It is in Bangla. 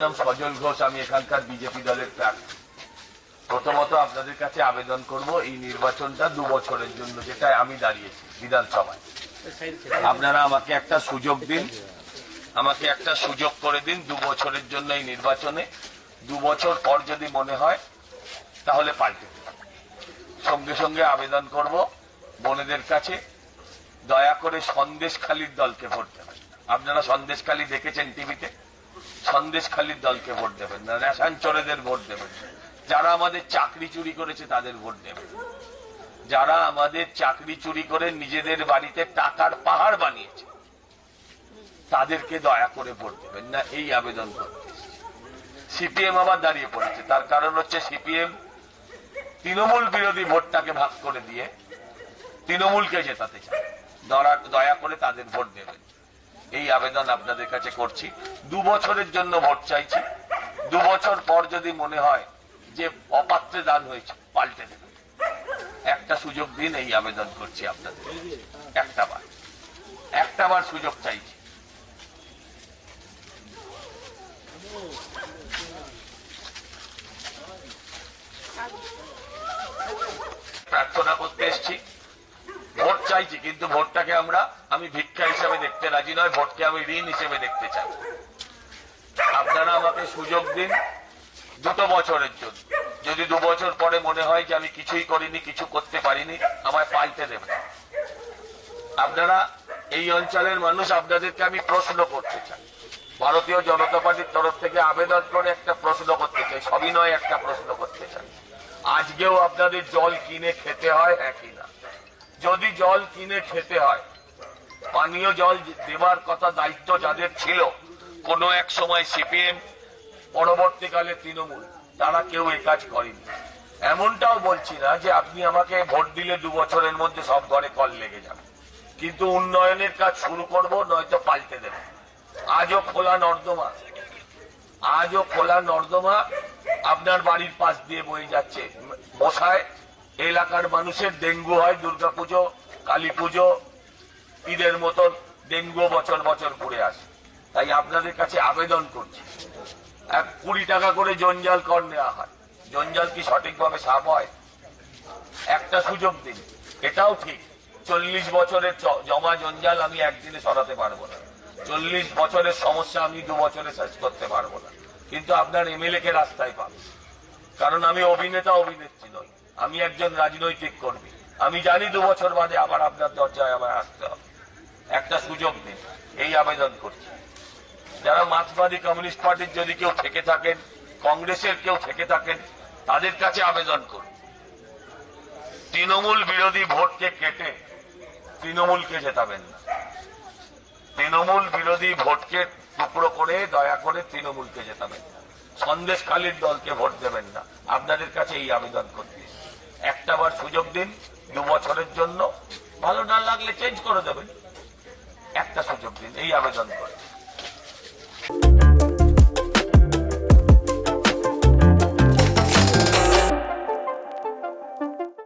নাম সজল ঘোষ, আমি এখানকার বিজেপি দলের প্রার্থী। প্রথমত আপনাদের কাছে আবেদন করব, এই নির্বাচনটা 2 বছরের জন্য, যেটা আমি দাঁড়িয়েছি বিধানসভায়। আপনারা আমাকে একটা সুযোগ দিন, আমাকে একটা সুযোগ করে দিন 2 বছরের জন্য এই নির্বাচনে। 2 বছর পর যদি মনে হয় তাহলে পাল্টে দিন। সঙ্গে সঙ্গে আবেদন করব বোনেদের কাছে, দয়া করে সন্দেশখালীর দলকে ভোট দেবেন। আপনারা সন্দেশখালী দেখেছেন টিভিতে, সন্দেশখালীর দলকে ভোট দেবেন না, রেশন চোরেদের ভোট দেবেন। যারা আমাদের চাকরি চুরি করেছে তাদের ভোট দেবেন। যারা আমাদের চাকরি চুরি করে নিজেদের বাড়িতে টাকার পাহাড় বানিয়েছে তাদেরকে দয়া করে ভোট দেবেন না, এই আবেদন করতে। সিপিএম আবার দাঁড়িয়ে পড়েছে, তার কারণ হচ্ছে সিপিএম তৃণমূল বিরোধী ভোটটাকে ভাগ করে দিয়ে তৃণমূলকে জেতাতে চায়। দয়া করে তাদের ভোট দেবেন, এই আবেদন আপনাদের কাছে করছি। 2 বছরের জন্য ভোট চাইছি। 2 বছর পর যদি মনে হয় যে অপাত্রে দান হয়েছে, পাল্টে দেবেন। একটা সুযোগ দিন, এই আবেদন করছি আপনাদের। একটাবার সুযোগ চাইছি। প্রার্থনা করতে এসছি, ভোট চাইছি, কিন্তু ভোটটাকে আমি ভিক্ষা হিসেবে দেখতে রাজি নয়, ভোটকে আমি ঋণ হিসেবে দেখতে চাই। আপনারা আমাকে সুযোগ দিন 2 বছরের জন্য। যদি 2 বছর পরে মনে হয় যে আমি কিছুই করিনি, কিছু করতে পারিনি, আমায় পাল্টে দেবেন। আপনারা এই অঞ্চলের মানুষ, আপনাদেরকে আমি প্রশ্ন করতে চাই, ভারতীয় জনতা পার্টির তরফ থেকে আবেদন করে একটা প্রশ্ন করতে চাই, সবিনয় একটা প্রশ্ন করতে চাই। আজকেও আপনাদের জল কিনে খেতে হয়, হ্যাঁ কিনা? যদি জল কিনে খেতে হয়, পানীয় জল দেবার কথা দায়িত্ব যাদের ছিল, কোন এক সময় সিপিএম, পরবর্তীকালে তৃণমূল, তারা কেউ এই কাজ করেনি। এমনটাও বলছি না যে আপনি আমাকে ভোট দিলে 2 বছরের মধ্যে সব ঘরে কল লেগে যাবে, কিন্তু উন্নয়নের কাজ শুরু করব, নয়তো পাল্টে দেব। আজও খোলা নর্দমা আপনার বাড়ির পাশ দিয়ে বয়ে যাচ্ছে। মশায় এলাকার মানুষের ডেঙ্গু হয়, দুর্গাপুজো, কালী পুজো, ঈদের মতন ডেঙ্গু বছর বছর ঘুরে আসে। তাই আপনাদের কাছে আবেদন করছি, 20 টাকা করে জঞ্জাল কর নেওয়া হয়। জঞ্জাল কি সঠিকভাবে সাফ হয়? একটা সুযোগ দিন। এটাও ঠিক, 40 বছরের জমা জঞ্জাল আমি একদিনে সরাতে পারবো না, 40 বছরের সমস্যা আমি 2 বছরে শেষ করতে পারবো না, কিন্তু আপনার এমএলএ কে রাস্তায় পাবো। কারণ আমি অভিনেত্রী নই, আমি একজন রাজনৈতিক কর্মী। আমি জানি 2 বছর বাদে আবার আপনার দরজায় আমার আসতে হবে। একটা সুযোগ দিন, এই আবেদন করছি। যারা মার্ক্সবাদী কমিউনিস্ট পার্টির যদি কেউ থেকে থাকেন, কংগ্রেসের কেউ থেকে থাকেন, তাদের কাছে আবেদন করুন, তৃণমূল বিরোধী ভোটকে কেটে তৃণমূলকে জেতাবেন না। তৃণমূল বিরোধী ভোটকে টুকরো করে দয়া করে তৃণমূলকে জেতাবেন না। সন্দেশখালীর দলকে ভোট দেবেন না। আপনাদের কাছে এই আবেদন করতে, একটাবার সুযোগ দিন 2 বছরের জন্য। ভালো না লাগলে চেঞ্জ করে দেবেন, একটা সুযোগ দিন, এই আবেদন করে।